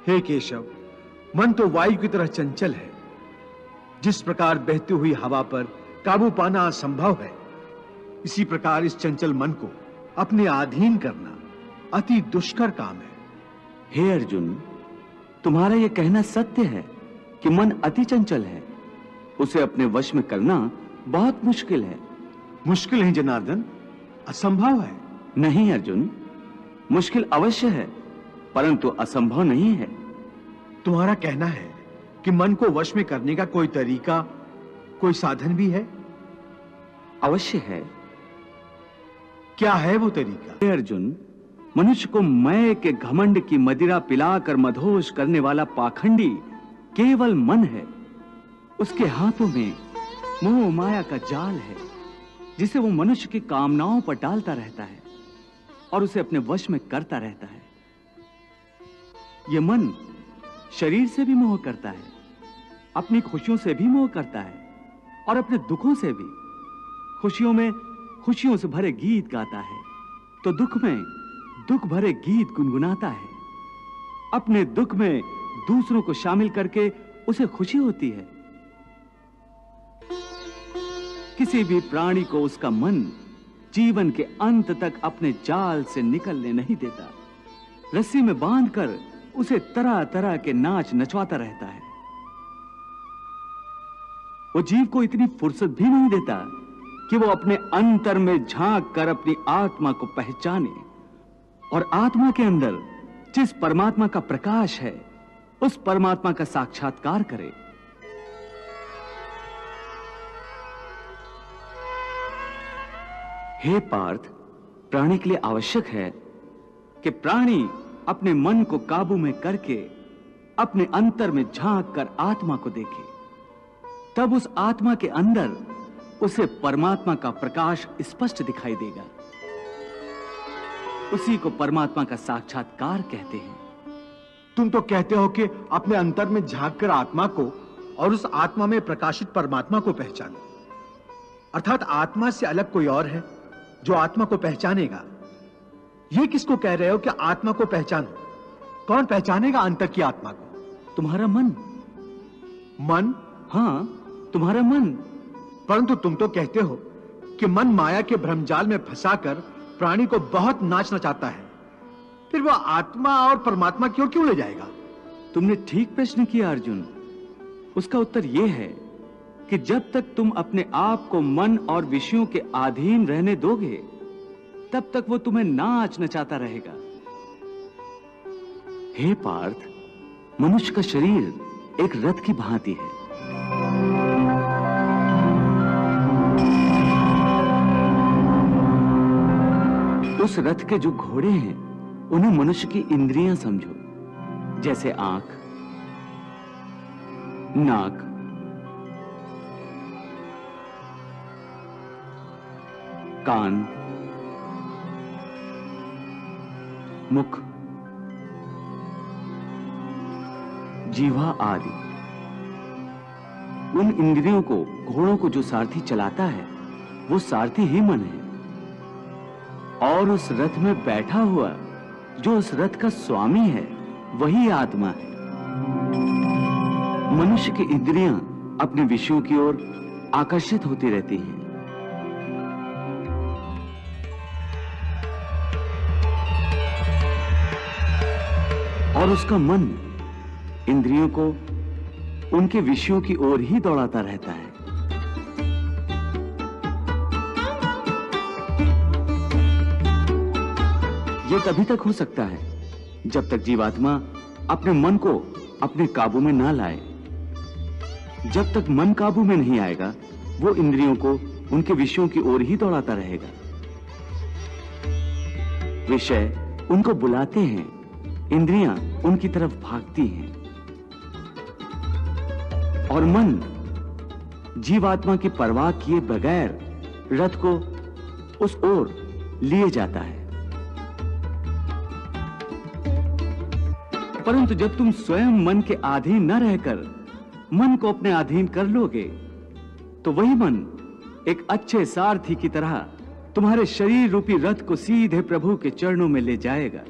हे केशव, मन तो वायु की तरह चंचल है। जिस प्रकार बहती हुई हवा पर काबू पाना असंभव है, इसी प्रकार इस चंचल मन को अपने अधीन करना अति दुष्कर काम है। हे अर्जुन, तुम्हारा यह कहना सत्य है कि मन अति चंचल है। उसे अपने वश में करना बहुत मुश्किल है। मुश्किल है जनार्दन, असंभव है। नहीं अर्जुन, मुश्किल अवश्य है, परंतु असंभव नहीं है। तुम्हारा कहना है कि मन को वश में करने का कोई तरीका, कोई साधन भी है? अवश्य है। क्या है वो तरीका? हे अर्जुन, मनुष्य को मैं के घमंड की मदिरा पिलाकर मदहोश करने वाला पाखंडी केवल मन है। उसके हाथों में मोह माया का जाल है, जिसे वो मनुष्य की कामनाओं पर डालता रहता है और उसे अपने वश में करता रहता है। यह मन शरीर से भी मोह करता है, अपनी खुशियों से भी मोह करता है और अपने दुखों से भी। खुशियों में खुशियों से भरे गीत गाता है, तो दुख में दुख भरे गीत गुनगुनाता है। अपने दुख में दूसरों को शामिल करके उसे खुशी होती है। किसी भी प्राणी को उसका मन जीवन के अंत तक अपने जाल से निकलने नहीं देता। रस्सी में बांधकर उसे तरह तरह के नाच नचवाता रहता है। वो जीव को इतनी फुर्सत भी नहीं देता कि वो अपने अंतर में झांक कर अपनी आत्मा को पहचाने और आत्मा के अंदर जिस परमात्मा का प्रकाश है, उस परमात्मा का साक्षात्कार करे। हे पार्थ, प्राणी के लिए आवश्यक है कि प्राणी अपने मन को काबू में करके अपने अंतर में झांक कर आत्मा को देखे। तब उस आत्मा के अंदर उसे परमात्मा का प्रकाश स्पष्ट दिखाई देगा। उसी को परमात्मा का साक्षात्कार कहते हैं। तुम तो कहते हो कि अपने अंतर में झांक कर आत्मा को और उस आत्मा में प्रकाशित परमात्मा को पहचानो, अर्थात आत्मा से अलग कोई और है जो आत्मा को पहचानेगा। ये किसको कह रहे हो कि आत्मा को पहचानो? कौन पहचानेगा अंतर की आत्मा को? तुम्हारा मन। मन? हाँ, तुम्हारा मन। परंतु तुम तो कहते हो कि मन माया के भ्रमजाल में फंसाकर प्राणी को बहुत नाच नचाता है, फिर वह आत्मा और परमात्मा की ओर क्यों ले जाएगा? तुमने ठीक प्रश्न किया अर्जुन। उसका उत्तर यह है कि जब तक तुम अपने आप को मन और विषयों के अधीन रहने दोगे, तब तक वो तुम्हें नाच नचाता रहेगा। हे पार्थ, मनुष्य का शरीर एक रथ की भांति है। उस रथ के जो घोड़े हैं, उन्हें मनुष्य की इंद्रियां समझो, जैसे आंख, नाक, कान, मुख, जीवा आदि। उन इंद्रियों को, घोड़ों को जो सारथी चलाता है, वो सारथी ही मन है। और उस रथ में बैठा हुआ जो उस रथ का स्वामी है, वही आत्मा है। मनुष्य की इंद्रियां अपने विषयों की ओर आकर्षित होती रहती हैं। और उसका मन इंद्रियों को उनके विषयों की ओर ही दौड़ाता रहता है। यह तभी तक हो सकता है जब तक जीवात्मा अपने मन को अपने काबू में ना लाए। जब तक मन काबू में नहीं आएगा, वो इंद्रियों को उनके विषयों की ओर ही दौड़ाता रहेगा। विषय उनको बुलाते हैं, इंद्रियां उनकी तरफ भागती हैं और मन जीवात्मा की परवाह किए बगैर रथ को उस ओर लिए जाता है। परंतु जब तुम स्वयं मन के अधीन न रहकर मन को अपने अधीन कर लोगे, तो वही मन एक अच्छे सारथी की तरह तुम्हारे शरीर रूपी रथ को सीधे प्रभु के चरणों में ले जाएगा।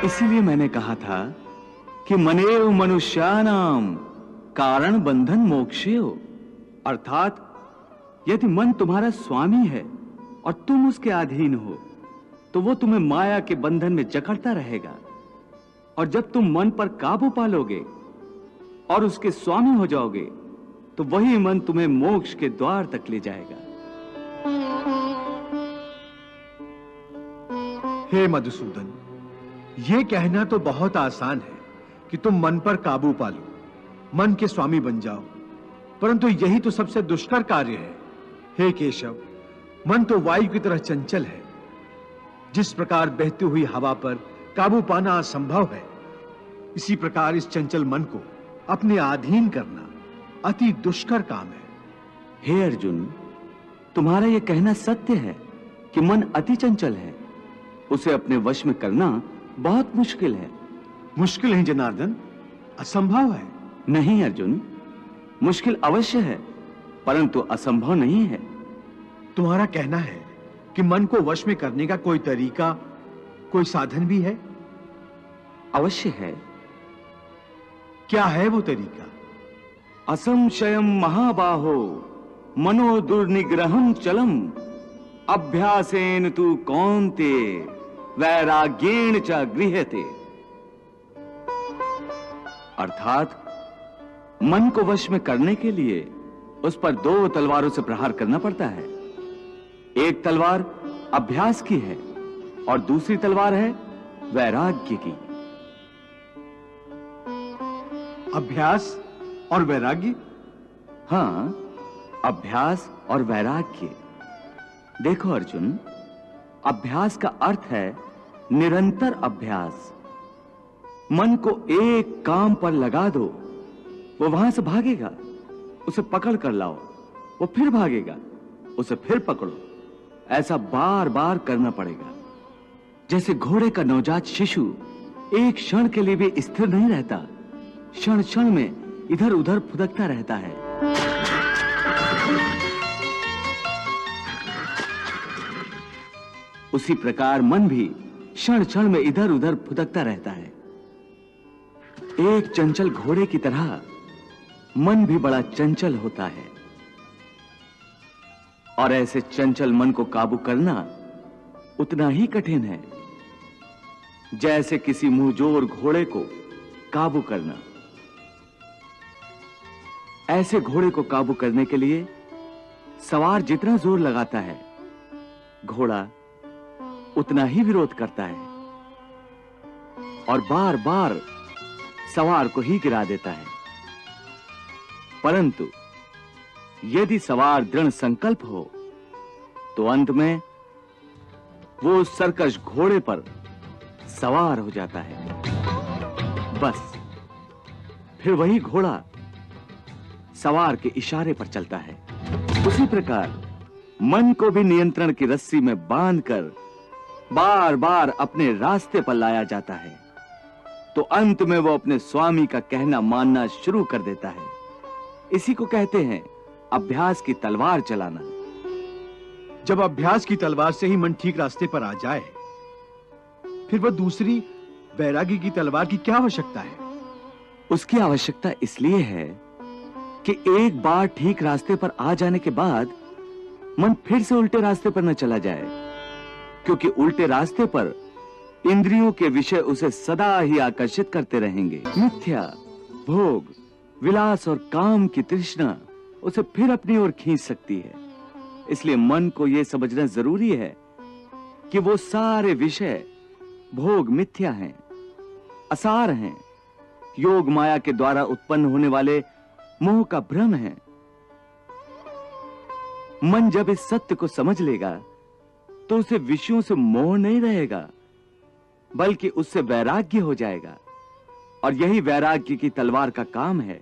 इसीलिए मैंने कहा था कि मनेव मनुष्यानाम कारण बंधन मोक्षेय, अर्थात यदि मन तुम्हारा स्वामी है और तुम उसके अधीन हो तो वो तुम्हें माया के बंधन में जकड़ता रहेगा, और जब तुम मन पर काबू पालोगे और उसके स्वामी हो जाओगे तो वही मन तुम्हें मोक्ष के द्वार तक ले जाएगा। हे मधुसूदन, यह कहना तो बहुत आसान है कि तुम मन पर काबू पालो, मन के स्वामी बन जाओ, परंतु यही तो सबसे दुष्कर कार्य है। हे केशव, मन तो वायु की तरह चंचल है। जिस प्रकार बहती हुई हवा पर काबू पाना असंभव है, इसी प्रकार इस चंचल मन को अपने अधीन करना अति दुष्कर काम है। हे अर्जुन, तुम्हारा यह कहना सत्य है कि मन अति चंचल है, उसे अपने वश में करना बहुत मुश्किल है। मुश्किल है जनार्दन, असंभव है। नहीं अर्जुन, मुश्किल अवश्य है परंतु असंभव नहीं है। तुम्हारा कहना है कि मन को वश में करने का कोई तरीका, कोई साधन भी है? अवश्य है। क्या है वो तरीका? असंशयम महाबाहो मनो दुर्निग्रहम चलम अभ्यासेन तु कौन्ते वैराग्येण च गृह्यते। अर्थात मन को वश में करने के लिए उस पर दो तलवारों से प्रहार करना पड़ता है। एक तलवार अभ्यास की है और दूसरी तलवार है वैराग्य की। अभ्यास और वैराग्य? हां, अभ्यास और वैराग्य। देखो अर्जुन, अभ्यास का अर्थ है निरंतर अभ्यास। मन को एक काम पर लगा दो, वो वहां से भागेगा, उसे पकड़ कर लाओ, वो फिर भागेगा, उसे फिर पकड़ो, ऐसा बार बार करना पड़ेगा। जैसे घोड़े का नवजात शिशु एक क्षण के लिए भी स्थिर नहीं रहता, क्षण क्षण में इधर उधर फुदकता रहता है। उसी प्रकार मन भी क्षण क्षण में इधर उधर फुदकता रहता है। एक चंचल घोड़े की तरह मन भी बड़ा चंचल होता है, और ऐसे चंचल मन को काबू करना उतना ही कठिन है जैसे किसी मुंहजोर घोड़े को काबू करना। ऐसे घोड़े को काबू करने के लिए सवार जितना जोर लगाता है, घोड़ा उतना ही विरोध करता है और बार बार सवार को ही गिरा देता है। परंतु यदि सवार दृढ़ संकल्प हो तो अंत में वो सरकश घोड़े पर सवार हो जाता है। बस फिर वही घोड़ा सवार के इशारे पर चलता है। उसी प्रकार मन को भी नियंत्रण की रस्सी में बांधकर बार बार अपने रास्ते पर लाया जाता है, तो अंत में वो अपने स्वामी का कहना मानना शुरू कर देता है। इसी को कहते हैं अभ्यास की तलवार चलाना। जब अभ्यास की तलवार से ही मन ठीक रास्ते पर आ जाए, फिर वह दूसरी वैराग्य की तलवार की क्या आवश्यकता है? उसकी आवश्यकता इसलिए है कि एक बार ठीक रास्ते पर आ जाने के बाद मन फिर से उल्टे रास्ते पर न चला जाए, क्योंकि उल्टे रास्ते पर इंद्रियों के विषय उसे सदा ही आकर्षित करते रहेंगे। मिथ्या, भोग, विलास और काम की तृष्णा उसे फिर अपनी ओर खींच सकती है। इसलिए मन को यह समझना जरूरी है कि वो सारे विषय भोग मिथ्या हैं, असार हैं, योग माया के द्वारा उत्पन्न होने वाले मोह का भ्रम है। मन जब इस सत्य को समझ लेगा तो उसे विषयों से मोह नहीं रहेगा, बल्कि उससे वैराग्य हो जाएगा। और यही वैराग्य की तलवार का काम है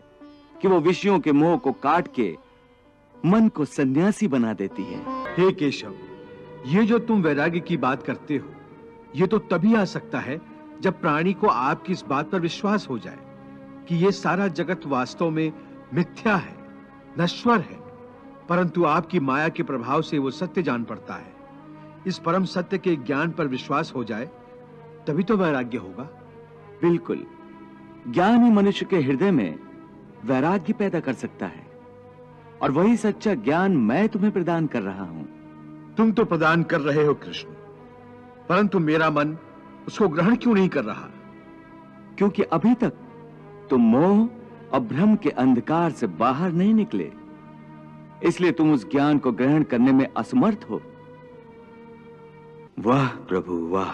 कि वो विषयों के मोह को काट के मन को सन्यासी बना देती है। हे केशव, ये जो तुम वैराग्य की बात करते हो, ये तो तभी आ सकता है जब प्राणी को आपकी इस बात पर विश्वास हो जाए कि ये सारा जगत वास्तव में मिथ्या है, नश्वर है, परंतु आपकी माया के प्रभाव से वो सत्य जान पड़ता है। इस परम सत्य के ज्ञान पर विश्वास हो जाए तभी तो वैराग्य होगा। बिल्कुल, ज्ञान ही मनुष्य के हृदय में वैराग्य पैदा कर सकता है, और वही सच्चा ज्ञान मैं तुम्हें प्रदान कर रहा हूं। तुम तो प्रदान कर रहे हो कृष्ण, परंतु मेरा मन उसको ग्रहण क्यों नहीं कर रहा? क्योंकि अभी तक तुम मोह और भ्रम के अंधकार से बाहर नहीं निकले, इसलिए तुम उस ज्ञान को ग्रहण करने में असमर्थ हो। वाह प्रभु वाह!